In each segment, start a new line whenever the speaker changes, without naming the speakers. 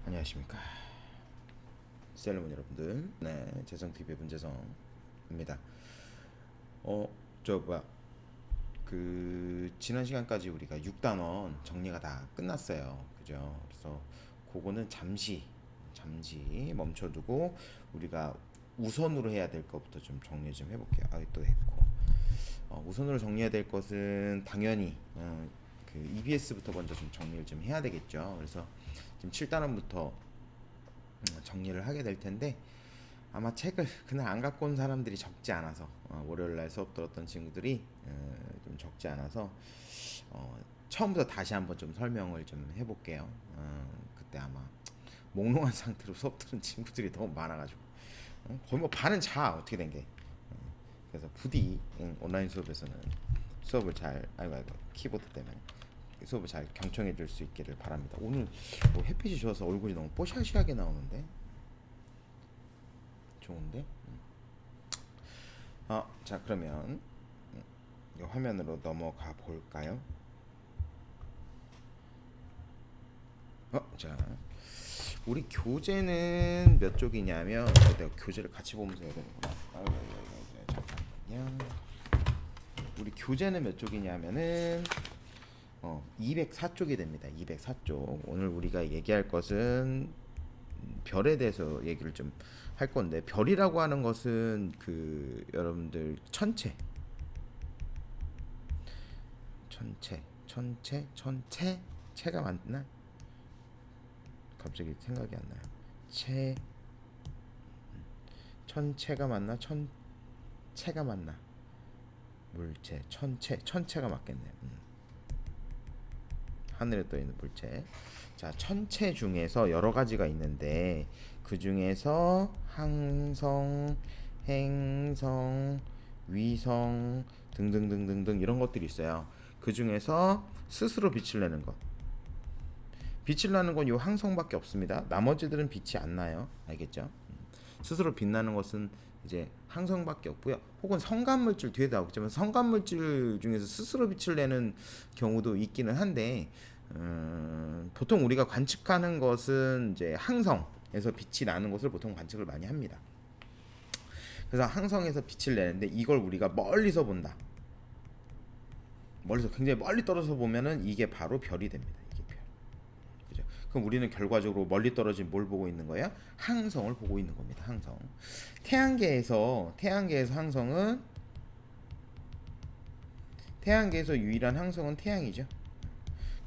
안녕하십니까 셀러문 여러분들. 네, 재성TV의 문재성입니다. 저 뭐야, 지난 시간까지 우리가 6단원 정리가 다 끝났어요, 그죠? 그래서 그거는 잠시 멈춰두고 우리가 우선으로 해야 될 것부터 좀 정리 좀 해볼게요. 또 했고, 우선으로 정리해야 될 것은 당연히 EBS부터 먼저 좀 정리를 좀 해야 되겠죠. 그래서 지금 7단원부터 정리를 하게 될 텐데, 아마 책을 그날 안 갖고 온 사람들이 적지 않아서, 월요일날 수업 들었던 친구들이 좀 적지 않아서 처음부터 다시 한번 좀 설명을 좀 해볼게요. 그때 아마 몽롱한 상태로 수업 들은 친구들이 너무 많아가지고 거의 뭐 반은 어떻게 된 게. 그래서 부디 온라인 수업에서는 수업을 잘, 아이고 키보드 때문에 수업을 잘 경청해 줄 수 있기를 바랍니다. 오늘 뭐 햇빛이 좋아서 얼굴이 너무 뽀샤시하게 나오는데 좋은데? 자, 그러면 이 화면으로 넘어가 볼까요? 자, 우리 교재는 몇 쪽이냐면, 내가 교재를 같이 보면서 해야 되는구나. 잠깐만요. 우리 교재는 몇 쪽이냐면은 204쪽이 됩니다. 204쪽. 오늘 우리가 얘기할 것은 별에 대해서 얘기를 좀 할 건데, 별이라고 하는 것은 여러분들 체가 맞나? 갑자기 생각이 안 나요. 체 천체가 맞나? 천체가 맞나? 물체, 천체가 맞겠네요. 하늘에 떠 있는 물체. 자, 천체 중에서 여러 가지가 있는데, 그 중에서 항성, 행성, 위성 등등등등등 이런 것들이 있어요. 그 중에서 스스로 빛을 내는 것, 빛을 나는 건 요 항성밖에 없습니다. 나머지들은 빛이 안 나요. 알겠죠? 스스로 빛나는 것은 이제 항성밖에 없고요. 혹은 성간물질, 뒤에 나오겠지만 성간물질 중에서 스스로 빛을 내는 경우도 있기는 한데, 보통 우리가 관측하는 것은 이제 항성에서 빛이 나는 것을 보통 관측을 많이 합니다. 그래서 항성에서 빛을 내는데, 이걸 우리가 멀리서 본다. 멀리서, 굉장히 멀리 떨어져 보면은 이게 바로 별이 됩니다. 이게 별. 그죠? 그럼 우리는 결과적으로 멀리 떨어진 뭘 보고 있는 거야? 항성을 보고 있는 겁니다. 항성. 태양계에서 유일한 항성은 태양이죠.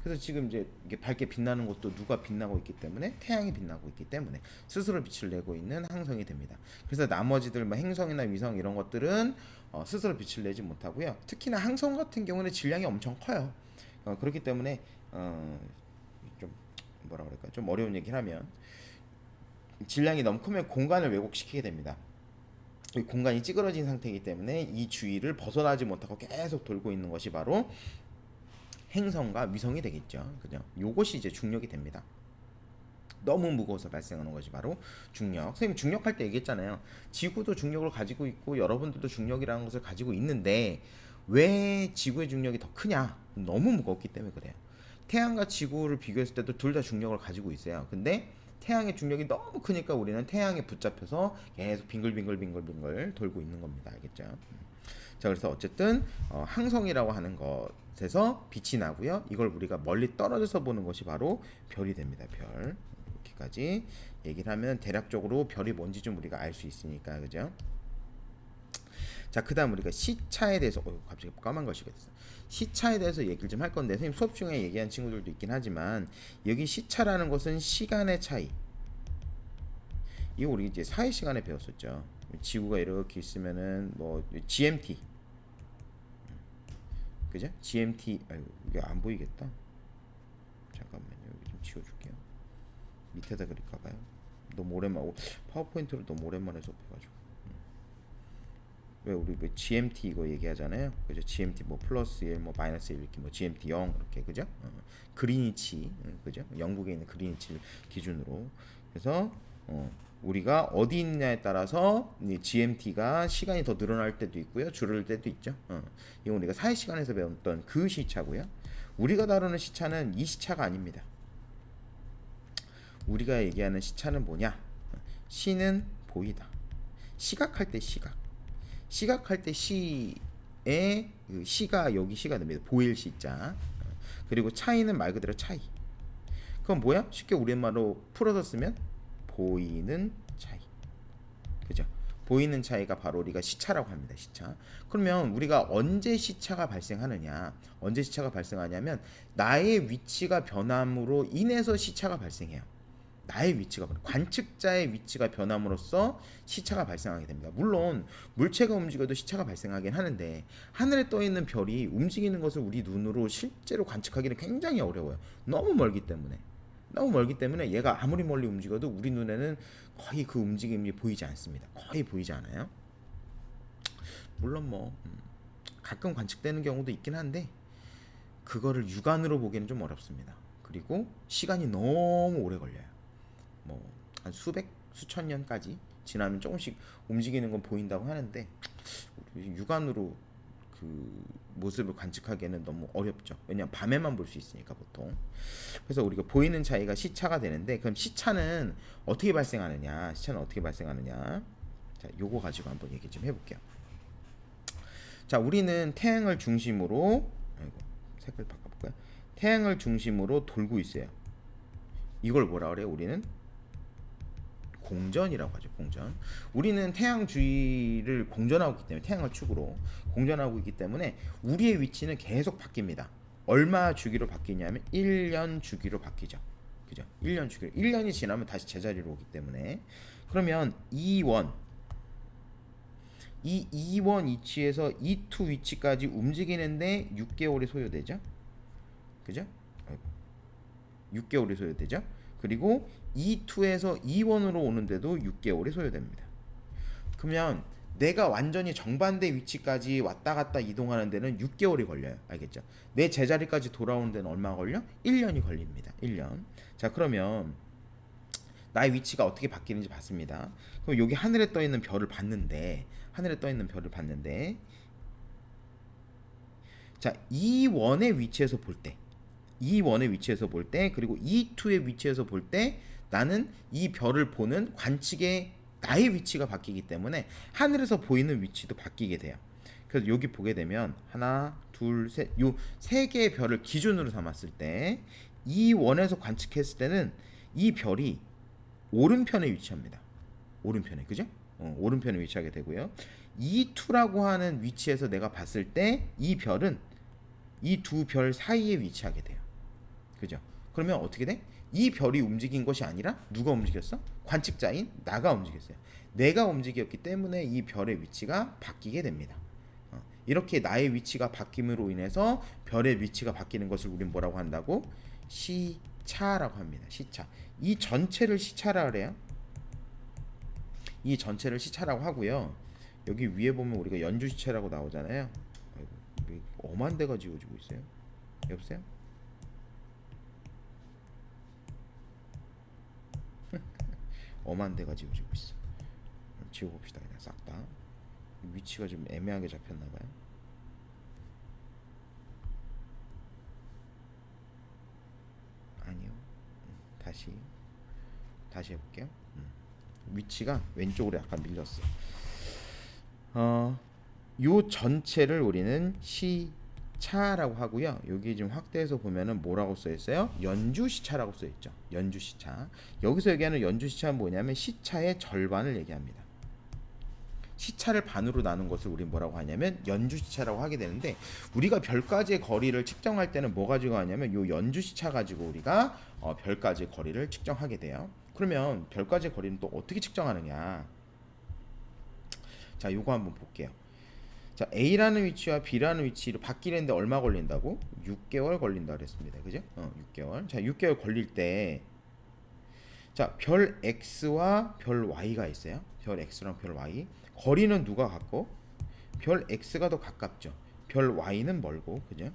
그래서 지금 이제 이게 밝게 빛나는 것도 누가 빛나고 있기 때문에, 태양이 빛나고 있기 때문에 스스로 빛을 내고 있는 항성이 됩니다. 그래서 나머지들 뭐 행성이나 위성 이런 것들은 스스로 빛을 내지 못하고요. 특히나 항성 같은 경우는 질량이 엄청 커요. 그렇기 때문에 좀 뭐라 그럴까, 좀 어려운 얘기를 하면, 질량이 너무 크면 공간을 왜곡시키게 됩니다. 이 공간이 찌그러진 상태이기 때문에 이 주위를 벗어나지 못하고 계속 돌고 있는 것이 바로 행성과 위성이 되겠죠. 그죠? 요것이 이제 중력이 됩니다. 너무 무거워서 발생하는 것이 바로 중력. 선생님 중력할 때 얘기했잖아요. 지구도 중력을 가지고 있고 여러분들도 중력이라는 것을 가지고 있는데, 왜 지구의 중력이 더 크냐? 너무 무겁기 때문에 그래요. 태양과 지구를 비교했을 때도 둘 다 중력을 가지고 있어요. 근데 태양의 중력이 너무 크니까 우리는 태양에 붙잡혀서 계속 빙글빙글 돌고 있는 겁니다. 알겠죠? 자, 그래서 어쨌든 항성이라고 하는 것에서 빛이 나고요. 이걸 우리가 멀리 떨어져서 보는 것이 바로 별이 됩니다. 별. 이렇게까지 얘기를 하면 대략적으로 별이 뭔지 좀 우리가 알 수 있으니까, 그죠? 자, 그 다음 우리가 시차에 대해서, 갑자기 까만 것이가 됐어. 시차에 대해서 얘기를 좀 할 건데, 선생님 수업 중에 얘기한 친구들도 있긴 하지만, 여기 시차라는 것은 시간의 차이. 이거 우리 이제 사회 시간에 배웠었죠. 지구가 이렇게 있으면은 뭐 GMT, 그죠? GMT. 아이고, 이게 안 보이겠다. 잠깐만요, 여기 좀 지워줄게요. 밑에다 그릴까봐요. 너무 오랜만, 파워포인트를 너무 오랜만에 접해가지고. 왜 우리 뭐 GMT 이거 얘기하잖아요. 그죠? GMT 뭐 플러스 1, 뭐 마이너스 1 이렇게, 뭐 GMT 0 이렇게, 그죠? 그리니치, 그죠? 영국에 있는 그리니치를 기준으로. 그래서 우리가 어디 있냐에 따라서 GMT가 시간이 더 늘어날 때도 있고요, 줄을 때도 있죠. 이건 우리가 사회 시간에서 배웠던 그 시차고요. 우리가 다루는 시차는 이 시차가 아닙니다. 우리가 얘기하는 시차는 뭐냐? 시는 보이다. 시각할 때 시각. 시각할 때 시의 그 시가 여기 시가 됩니다. 보일 시자. 그리고 차이는 말 그대로 차이. 그건 뭐야? 쉽게 우리말로 풀어서 쓰면 보이는 차이. 그죠? 보이는 차이가 바로 우리가 시차라고 합니다. 시차. 그러면 우리가 언제 시차가 발생하느냐? 언제 시차가 발생하냐면 나의 위치가 변함으로 인해서 시차가 발생해요. 나의 위치가 관측자의 위치가 변함으로써 시차가 발생하게 됩니다. 물론 물체가 움직여도 시차가 발생하긴 하는데 하늘에 떠 있는 별이 움직이는 것을 우리 눈으로 실제로 관측하기는 굉장히 어려워요. 너무 멀기 때문에. 너무 멀기 때문에 얘가 아무리 멀리 움직여도 우리 눈에는 거의 그 움직임이 보이지 않습니다. 거의 보이지 않아요. 물론 뭐 가끔 관측되는 경우도 있긴 한데 그거를 육안으로 보기는 좀 어렵습니다. 그리고 시간이 너무 오래 걸려요. 뭐 한 수천 년까지 지나면 조금씩 움직이는 건 보인다고 하는데 육안으로 그 모습을 관측하기에는 너무 어렵죠. 왜냐하면 밤에만 볼 수 있으니까 보통. 그래서 우리가 보이는 차이가 시차가 되는데 그럼 시차는 어떻게 발생하느냐? 시차는 어떻게 발생하느냐? 자, 요거 가지고 한번 얘기 좀 해볼게요. 자, 우리는 태양을 중심으로 색깔 바꿔볼까요? 태양을 중심으로 돌고 있어요. 이걸 뭐라 그래요? 우리는 공전이라고 하죠. 공전. 우리는 태양 주위를 공전하고 있기 때문에 태양을 축으로 공전하고 있기 때문에 우리의 위치는 계속 바뀝니다. 얼마 주기로 바뀌냐면 1년 주기로 바뀌죠. 그죠? 1년 주기로. 1년이 지나면 다시 제자리로 오기 때문에 그러면 E1 이 E1 위치에서 E2 위치까지 움직이는데 6개월이 소요되죠. 그죠? 6개월이 소요되죠. 그리고 E2에서 E1으로 오는데도 6개월이 소요됩니다. 그러면 내가 완전히 정반대 위치까지 왔다 갔다 이동하는 데는 6개월이 걸려요. 알겠죠? 내 제자리까지 돌아오는 데는 얼마 걸려? 1년이 걸립니다. 1년. 자, 그러면 나의 위치가 어떻게 바뀌는지 봤습니다. 그럼 여기 하늘에 떠 있는 별을 봤는데 자, E1의 위치에서 볼 때 E1의 위치에서 볼 때 그리고 E2의 위치에서 볼 때 나는 이 별을 보는 관측의 나의 위치가 바뀌기 때문에 하늘에서 보이는 위치도 바뀌게 돼요. 그래서 여기 보게 되면 하나, 둘, 셋, 요 세 개의 별을 기준으로 삼았을 때 E1에서 관측했을 때는 이 별이 오른편에 위치합니다. 오른편에, 그죠? 오른편에 위치하게 되고요. E2라고 하는 위치에서 내가 봤을 때 이 별은 이 두 별 사이에 위치하게 돼요. 그죠? 그러면 어떻게 돼? 이 별이 움직인 것이 아니라 누가 움직였어? 관측자인 나가 움직였어요. 내가 움직였기 때문에 이 별의 위치가 바뀌게 됩니다. 이렇게 나의 위치가 바뀜으로 인해서 별의 위치가 바뀌는 것을 우리는 뭐라고 한다고? 시차라고 합니다. 시차. 이 전체를 시차라 그래요. 이 전체를 시차라고 하고요. 여기 위에 보면 우리가 연주시차라고 나오잖아요. 아이고, 엄한 데가 지워지고 있어요. 여보세요? 엄한 데가 지워지고 있어. 지워봅시다. 그냥 싹 다. 위치가 좀 애매하게 잡혔나봐요. 아니요. 다시 해볼게요. 위치가 왼쪽으로 약간 밀렸어. 요 전체를 우리는 시차라고 하고요. 여기 지금 확대해서 보면은 뭐라고 써 있어요? 연주시차라고 써 있죠. 연주시차. 여기서 얘기하는 연주시차는 뭐냐면 시차의 절반을 얘기합니다. 시차를 반으로 나눈 것을 우리 뭐라고 하냐면 연주시차라고 하게 되는데 우리가 별까지의 거리를 측정할 때는 뭐 가지고 하냐면 요 연주시차 가지고 우리가 별까지의 거리를 측정하게 돼요. 그러면 별까지의 거리는 또 어떻게 측정하느냐? 자, 요거 한번 볼게요. 자, A라는 위치와 B라는 위치로 바뀌는데 얼마 걸린다고? 6개월 걸린다 그랬습니다. 그죠? 6개월. 자, 6개월 걸릴 때 자, 별 X와 별 Y가 있어요. 별 X랑 별 Y. 거리는 누가 가까워? 별 X가 더 가깝죠. 별 Y는 멀고, 그죠?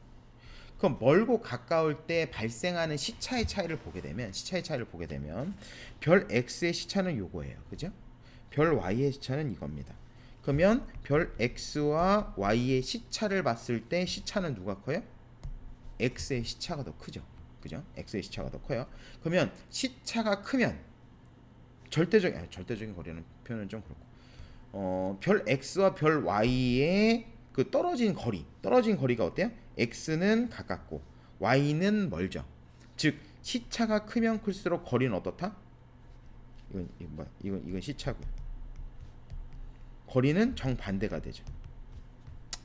그럼 멀고 가까울 때 발생하는 시차의 차이를 보게 되면 별 X의 시차는 요거예요. 그죠? 별 Y의 시차는 이겁니다. 그러면 별 X와 Y의 시차를 봤을 때 시차는 누가 커요? X의 시차가 더 크죠. 그죠? x의 시차가 더 커요. 그러면 시차가 크면 절대적인 거리는 표현은 좀 그렇고 별 x와 별 y의 그 떨어진 거리가 어때요? x는 가깝고 y는 멀죠. 즉 시차가 크면 클수록 거리는 어떻다? 이건 시차고 거리는 정반대가 되죠.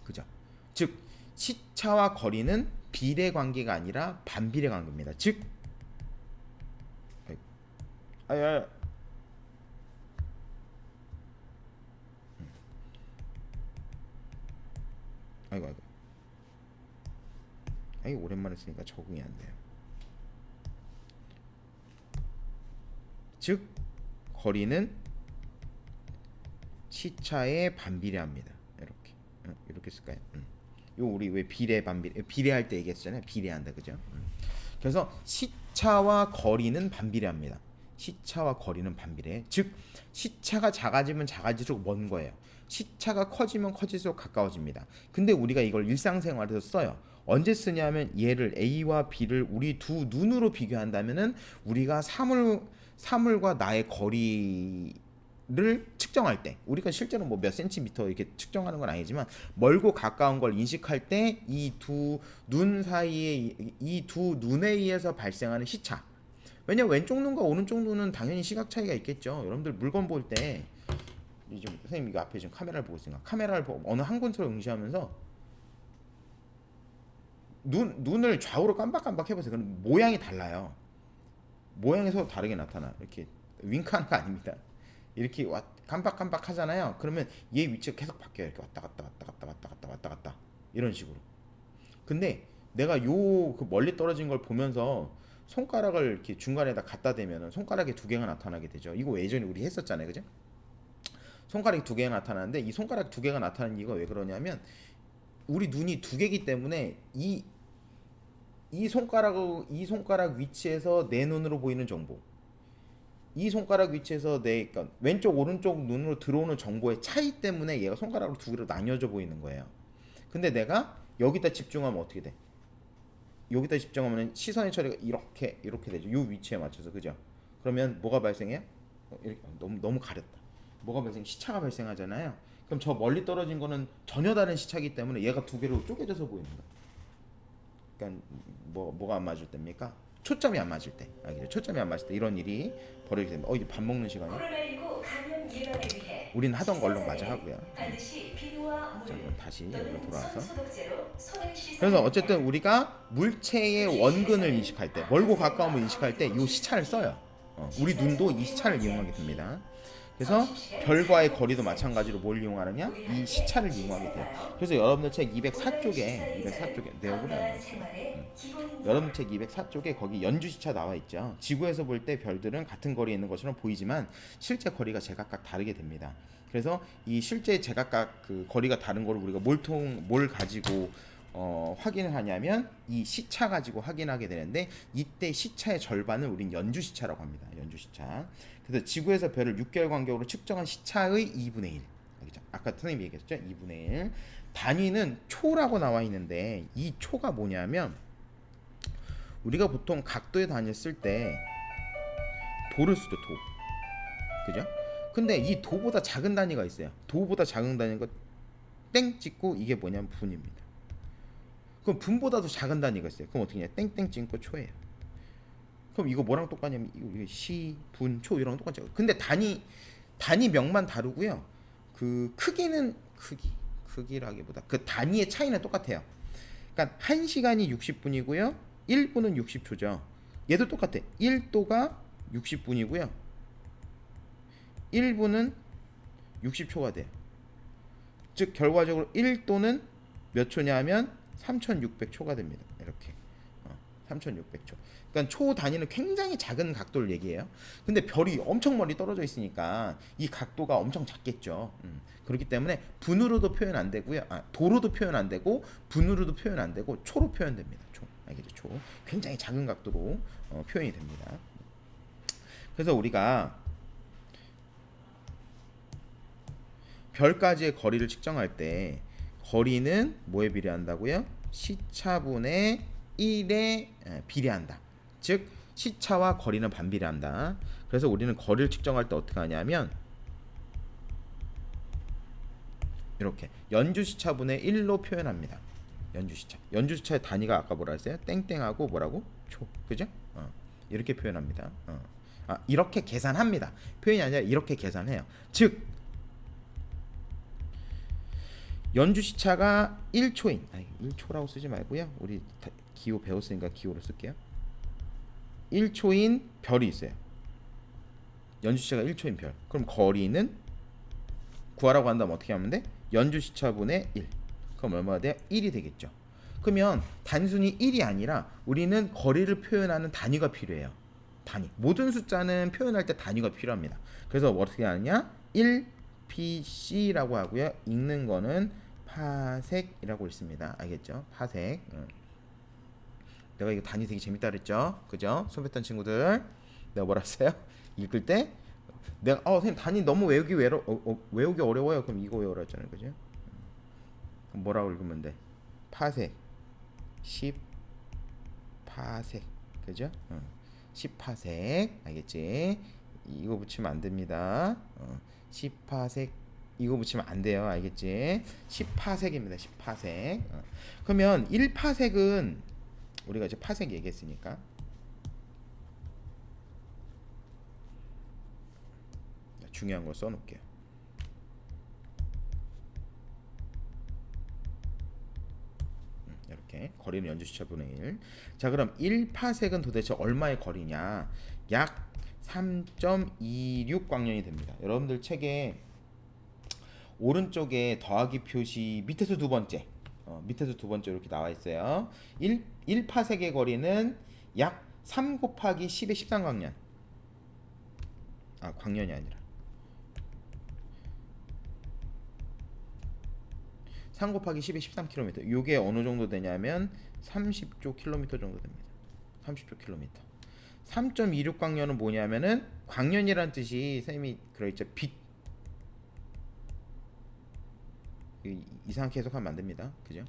그죠? 즉 시차와 거리는 비례 관계가 아니라 반비례 관계입니다. 즉 아야 아이고 오랜만에 쓰니까 적응이 안 돼요. 즉 거리는 시차에 반비례합니다. 이렇게 쓸까요? 요 우리 왜 비례할 때 얘기했잖아요. 비례한다, 그죠? 그래서 시차와 거리는 반비례합니다. 시차와 거리는 반비례. 즉 시차가 작아지면 작아질수록 먼 거예요. 시차가 커지면 커질수록 가까워집니다. 근데 우리가 이걸 일상생활에서 써요. 언제 쓰냐면 얘를 A와 B를 우리 두 눈으로 비교한다면은 우리가 사물과 나의 거리를 측정할 때 우리가 실제로 뭐 몇 센티미터 이렇게 측정하는 건 아니지만 멀고 가까운 걸 인식할 때 이 두 눈 사이에 이 두 눈에 의해서 발생하는 시차. 왜냐 왼쪽 눈과 오른쪽 눈은 당연히 시각 차이가 있겠죠. 여러분들 물건 볼 때 지금 선생님 이거 앞에 지금 카메라를 보고 있으니까 카메라를 보고 어느 한 군데로 응시하면서 눈을 좌우로 깜빡깜빡 해보세요. 그럼 모양이 달라요. 모양이 서로 다르게 나타나. 이렇게 윙크하는 거 아닙니다. 이렇게 깜빡깜빡 하잖아요. 그러면 얘 위치가 계속 바뀌어요. 이렇게 왔다 갔다 이런 식으로. 근데 내가 그 멀리 떨어진 걸 보면서 손가락을 이렇게 중간에다 갖다 대면은 손가락에 두 개가 나타나게 되죠. 이거 예전에 우리 했었잖아요, 그죠? 손가락이 두 개가 나타나는데 이 손가락 두 개가 나타나는 이유가 왜 그러냐면 우리 눈이 두 개기 때문에 이 손가락 위치에서 내 눈으로 보이는 정보, 이 손가락 위치에서 그러니까 왼쪽 오른쪽 눈으로 들어오는 정보의 차이 때문에 얘가 손가락으로 두 개로 나뉘어져 보이는 거예요. 근데 내가 여기다 집중하면 어떻게 돼? 여기다 집중하면 시선의 처리가 이렇게 되죠. 이 위치에 맞춰서, 그죠? 그러면 뭐가 발생해요? 이렇게 너무 가렸다. 뭐가 시차가 발생하잖아요. 그럼 저 멀리 떨어진 거는 전혀 다른 시차이기 때문에 얘가 두 개로 쪼개져서 보이는 거예요. 그러니까 뭐가 안 맞을 때입니까? 초점이 안 맞을 때. 초점이 안 맞을 때 이런 일이 벌어지게 됩니다. 이제 밥 먹는 시간이야. 우린 하던 걸로 마저 하고요. 자, 그럼 다시 여기로 돌아와서. 그래서 어쨌든 우리가 물체의 원근을 인식할 때, 멀고 가까움을 인식할 때 이 시차를 써요. 우리 눈도 이 시차를 이용하게 됩니다. 그래서 별과의 거리도 마찬가지로 뭘 이용하느냐? 이 시차를 이용하게 돼요. 그래서 여러분들 책 204쪽에 내 얼굴이 안 나왔어요. 여러분들 책 204쪽에 거기 연주 시차 나와 있죠. 지구에서 볼 때 별들은 같은 거리에 있는 것처럼 보이지만 실제 거리가 제각각 다르게 됩니다. 그래서 이 실제 제각각 그 거리가 다른 걸 우리가 뭘 가지고 확인을 하냐면 이 시차 가지고 확인하게 되는데 이때 시차의 절반을 우린 연주 시차라고 합니다. 연주 시차. 그래서 지구에서 별을 6개월 간격으로 측정한 시차의 2분의 1. 알겠죠? 아까 선생님이 얘기했죠? 2분의 1. 단위는 초라고 나와 있는데 이 초가 뭐냐면 우리가 보통 각도의 단위를 쓸 때 도를 쓰죠, 도. 그죠? 근데 이 도보다 작은 단위가 있어요. 도보다 작은 단위가 땡 찍고 이게 뭐냐면 분입니다. 그럼 분보다도 작은 단위가 있어요. 그럼 어떻게 해요? 땡땡 찍고 초예요. 그럼 이거 뭐랑 똑같냐면 이거 시, 분, 초 이랑 똑같죠. 근데 단위명만 다르고요. 그 크기라기보다 그 단위의 차이는 똑같아요. 그러니까 1시간이 60분이고요. 1분은 60초죠. 얘도 똑같아. 1도가 60분이고요. 1분은 60초가 돼요. 즉 결과적으로 1도는 몇 초냐면 3600초가 됩니다. 이렇게 3600초. 그러니까 초 단위는 굉장히 작은 각도를 얘기해요. 근데 별이 엄청 멀리 떨어져 있으니까 이 각도가 엄청 작겠죠. 그렇기 때문에 분으로도 표현 안 되고요. 도로도 표현 안 되고 분으로도 표현 안 되고 초로 표현됩니다. 초. 알겠죠? 초. 굉장히 작은 각도로 표현이 됩니다. 그래서 우리가 별까지의 거리를 측정할 때 거리는 뭐에 비례한다고요? 시차분의 1에 비례한다. 즉 시차와 거리는 반비례한다. 그래서 우리는 거리를 측정할 때 어떻게 하냐면 이렇게 연주시차분의 1로 표현합니다. 연주시차. 연주시차의 단위가 아까 뭐라 했어요? 땡땡하고 뭐라고? 초. 그죠? 이렇게 표현합니다. 이렇게 계산합니다. 표현이 아니라 이렇게 계산해요. 즉 연주시차가 1초인 1초라고 쓰지 말고요. 우리 기호 배웠으니까 기호로 쓸게요. 1초인 별이 있어요. 연주시차가 1초인 별. 그럼 거리는 구하라고 한다면 어떻게 하면 돼? 연주시차분의 1. 그럼 얼마가 돼요? 1이 되겠죠. 그러면 단순히 1이 아니라 우리는 거리를 표현하는 단위가 필요해요. 단위. 모든 숫자는 표현할 때 단위가 필요합니다. 그래서 어떻게 하느냐? 1pc라고 하고요. 읽는 거는 파섹이라고 읽습니다. 알겠죠? 파섹. 내가 이거 단위 되게 재밌다 그랬죠? 그죠? 수업 했던 친구들 내가 뭐라 했어요? 읽을 때 내가 선생님 단위 너무 외우기 어려워요. 그럼 이거 외우라 했잖아요. 그죠? 그럼 뭐라고 읽으면 돼? 파섹 10파섹. 그죠? 10파섹. 알겠지? 이거 붙이면 안 됩니다. 10파섹 이거 붙이면 안 돼요. 알겠지? 10파섹입니다. 10파섹. 그러면 1파섹은 우리가 이제 파섹 얘기했으니까 중요한 걸 써놓을게요. 이렇게 거리는 연주시차분의 1. 자 그럼 1파섹은 도대체 얼마의 거리냐? 약 3.26광년이 됩니다. 여러분들 책에 오른쪽에 더하기 표시 밑에서 두 번째 이렇게 나와 있어요. 1파섹의 거리는 약 3 곱하기 10의 13광년. 광년이 아니라 3 곱하기 10의 13km. 요게 어느 정도 되냐면 30조 킬로미터 정도 됩니다. 30조 킬로미터. 3.26광년은 뭐냐면은 광년이란 뜻이 선생님이 그러있죠. 빛 이상하게 해석하면 안 됩니다. 그죠?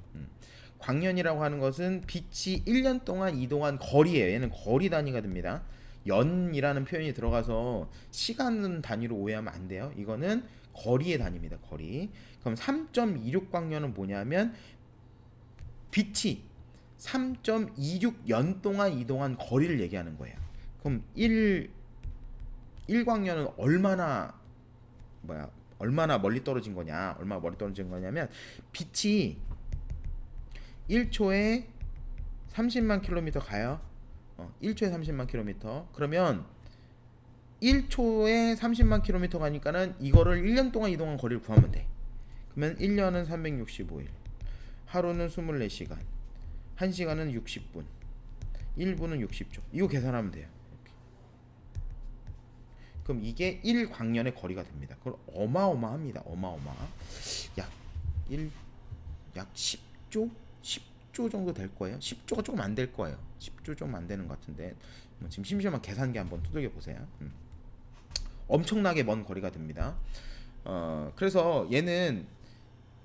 광년이라고 하는 것은 빛이 1년 동안 이동한 거리예요. 얘는 거리 단위가 됩니다. 연이라는 표현이 들어가서 시간 단위로 오해하면 안 돼요. 이거는 거리의 단위입니다. 거리. 그럼 3.26광년은 뭐냐면 빛이 3.26년 동안 이동한 거리를 얘기하는 거예요. 그럼 1광년은 얼마나 멀리 떨어진 거냐? 얼마나 멀리 떨어진 거냐면 빛이 1초에 30만 킬로미터 가요. 1초에 30만 킬로미터. 그러면 1초에 30만 킬로미터 가니까는 이거를 1년 동안 이동한 거리를 구하면 돼. 그러면 1년은 365일. 하루는 24시간. 1시간은 60분. 1분은 60초. 이거 계산하면 돼요. 이렇게. 그럼 이게 1광년의 거리가 됩니다. 그럼 어마어마합니다. 어마어마. 약 10조? 10조 정도 될 거예요. 10조가 조금 안 될 거예요. 10조 좀 안 되는 것 같은데 지금 심심한 계산기 한번 두들겨 보세요. 엄청나게 먼 거리가 됩니다. 그래서 얘는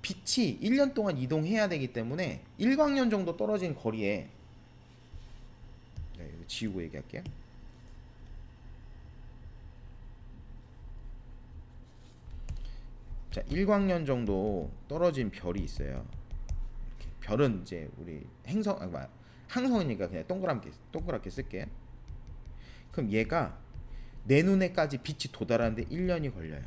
빛이 1년 동안 이동해야 되기 때문에 1광년 정도 떨어진 거리에 이거 지우고 얘기할게요. 자, 1광년 정도 떨어진 별이 있어요. 이렇게. 별은 이제 우리 항성이니까 그냥 동그랗게 쓸게요. 그럼 얘가 내 눈에까지 빛이 도달하는데 1년이 걸려요.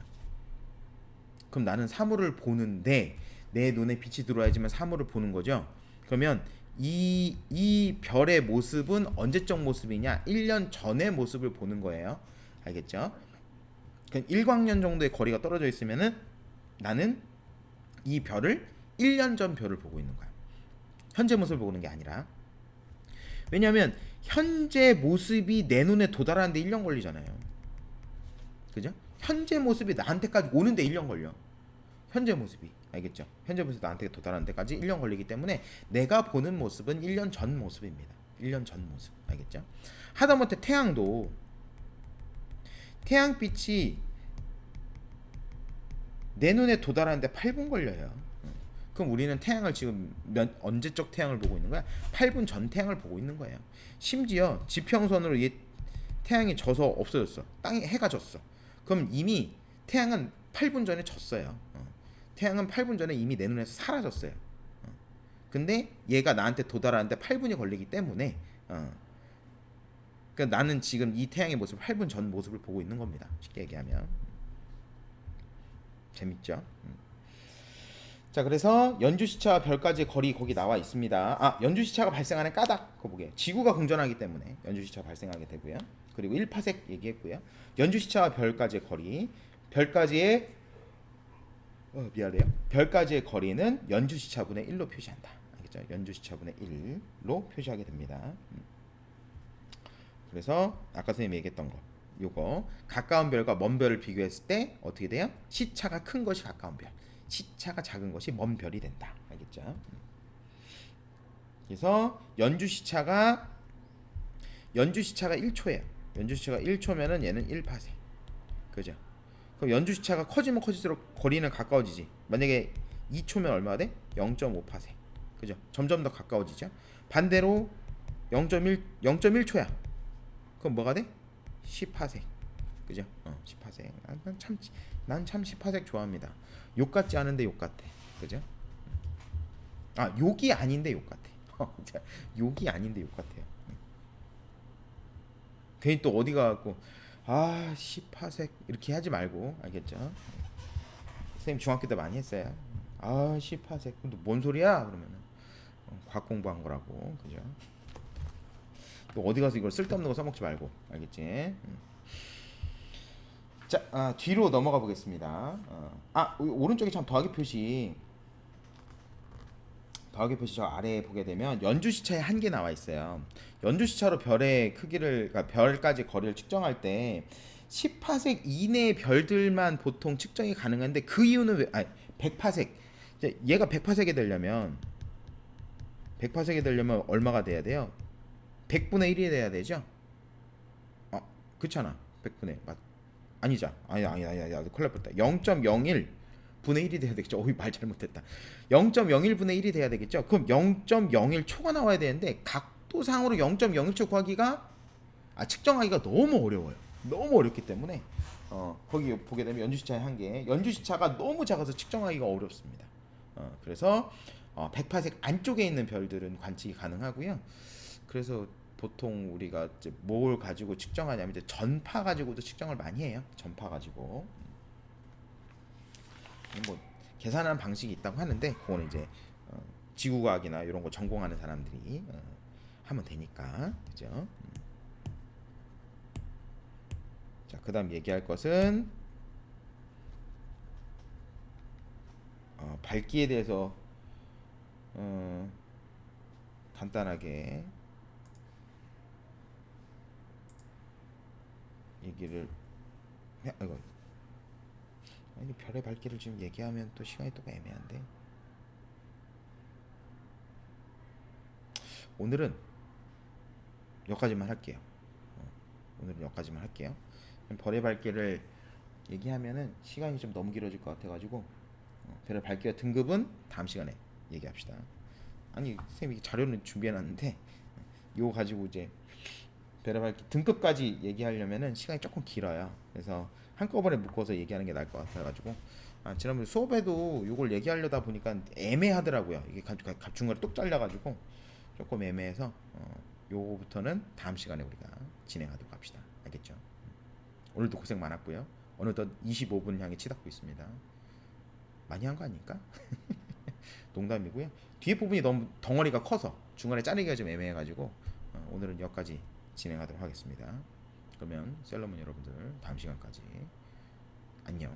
그럼 나는 사물을 보는데 내 눈에 빛이 들어와야지만 사물을 보는 거죠. 그러면 이 별의 모습은 언제적 모습이냐? 1년 전의 모습을 보는 거예요. 알겠죠? 그럼 1광년 정도의 거리가 떨어져 있으면은 나는 이 별을 1년 전 별을 보고 있는 거야. 현재 모습을 보는 게 아니라. 왜냐하면 현재 모습이 내 눈에 도달하는데 1년 걸리잖아요. 그죠? 현재 모습이 나한테까지 오는데 1년 걸려. 현재 모습이. 알겠죠? 현재 모습이 나한테 도달하는 데까지 1년 걸리기 때문에 내가 보는 모습은 1년 전 모습입니다. 1년 전 모습. 알겠죠? 하다못해 태양도 태양빛이 내 눈에 도달하는데 8분 걸려요. 그럼 우리는 태양을 지금 언제적 태양을 보고 있는 거야? 8분 전 태양을 보고 있는 거예요. 심지어 지평선으로 이 태양이 져서 없어졌어. 땅에 해가 졌어. 그럼 이미 태양은 8분 전에 졌어요. 태양은 8분 전에 이미 내 눈에서 사라졌어요. 근데 얘가 나한테 도달하는데 8분이 걸리기 때문에 그러니까 나는 지금 이 태양의 모습 8분 전 모습을 보고 있는 겁니다. 쉽게 얘기하면 재밌죠? 자, 그래서 연주시차와 별까지의 거리 거기 나와 있습니다. 연주시차가 발생하는 까닭 그거 보게. 지구가 공전하기 때문에 연주시차가 발생하게 되고요. 그리고 1파섹 얘기했고요. 연주시차와 별까지의 거리, 별까지의 미안해요. 별까지의 거리는 연주시차분의 1로 표시한다. 알겠죠? 연주시차분의 1로 표시하게 됩니다. 그래서 아까 선생님이 얘기했던 거 요거 가까운 별과 먼 별을 비교했을 때 어떻게 돼요? 시차가 큰 것이 가까운 별, 시차가 작은 것이 먼 별이 된다. 알겠죠? 그래서 연주시차가 1초예요. 연주시차가 1초면은 얘는 1파세. 그죠? 그럼 연주시차가 커지면 커질수록 거리는 가까워지지. 만약에 2초면 얼마가 돼? 0.5파세. 그죠? 점점 더 가까워지죠. 반대로 0.1초야. 그럼 뭐가 돼? 10파세. 그죠? 10파세. 난 참 10파세 좋아합니다. 욕 같지 않은데 욕 같아. 그죠? 욕이 아닌데 욕 같아. 욕이 아닌데 욕 같아요. 괜히 또 어디 가갖고 10파색 이렇게 하지 말고. 알겠죠? 선생님 중학교 때 많이 했어요. 10파색 뭔 소리야? 그러면은 과학 공부한 거라고. 그죠? 또 어디 가서 이걸 쓸데없는 거 써먹지 말고. 알겠지? 자, 뒤로 넘어가 보겠습니다. 오른쪽에 참 더하기 표시 저 아래에 보게 되면 연주시차의 한계 나와 있어요. 연주시차로 별의 크기를, 그러니까 별까지 거리를 측정할 때 10파섹 이내의 별들만 보통 측정이 가능한데 그 이유는 왜? 100파섹. 얘가 100파섹이 되려면 얼마가 돼야 돼요? 100분의 1이 돼야 되죠? 그렇잖아. 100분의 아니죠. 아니야. 큰일 날 뻔했다. 0.01 분의 1이 돼야 되겠죠. 말 잘못했다. 0.01분의 1이 돼야 되겠죠. 그럼 0.01초가 나와야 되는데 각도상으로 0.01초 구하기가 측정하기가 너무 어려워요. 너무 어렵기 때문에 거기 보게 되면 연주시차의 한계. 연주시차가 너무 작아서 측정하기가 어렵습니다. 그래서 100파섹 안쪽에 있는 별들은 관측이 가능하고요. 그래서 보통 우리가 이제 뭘 가지고 측정하냐면 이제 전파 가지고도 측정을 많이 해요. 전파 가지고 뭐 계산하는 방식이 있다고 하는데 그거는 이제 지구과학이나 이런 거 전공하는 사람들이 하면 되니까. 그죠? 자, 그다음 얘기할 것은 밝기에 대해서 간단하게 얘기를 별의 밝기를 지금 얘기하면 또 시간이 또 애매한데 오늘은 여기까지만 할게요. 별의 밝기를 얘기하면은 시간이 좀 너무 길어질 것 같아가지고 별의 밝기와 등급은 다음 시간에 얘기합시다. 아니 선생님이 자료는 준비해놨는데 이거 가지고 이제 별의 밝기 등급까지 얘기하려면은 시간이 조금 길어요. 그래서 한꺼번에 묶어서 얘기하는 게 나을 것 같아가지고 지난번 수업에도 이걸 얘기하려다 보니까 애매하더라고요. 이게 중간에 뚝 잘려가지고 조금 애매해서 요거부터는 다음 시간에 우리가 진행하도록 합시다. 알겠죠? 오늘도 고생 많았고요. 어느덧 25분 향해 치닫고 있습니다. 많이 한 거 아닙니까? 농담이고요. 뒤에 부분이 너무 덩어리가 커서 중간에 자르기가 좀 애매해가지고 오늘은 여기까지 진행하도록 하겠습니다. 그러면 셀러문 여러분들 다음 시간까지 안녕.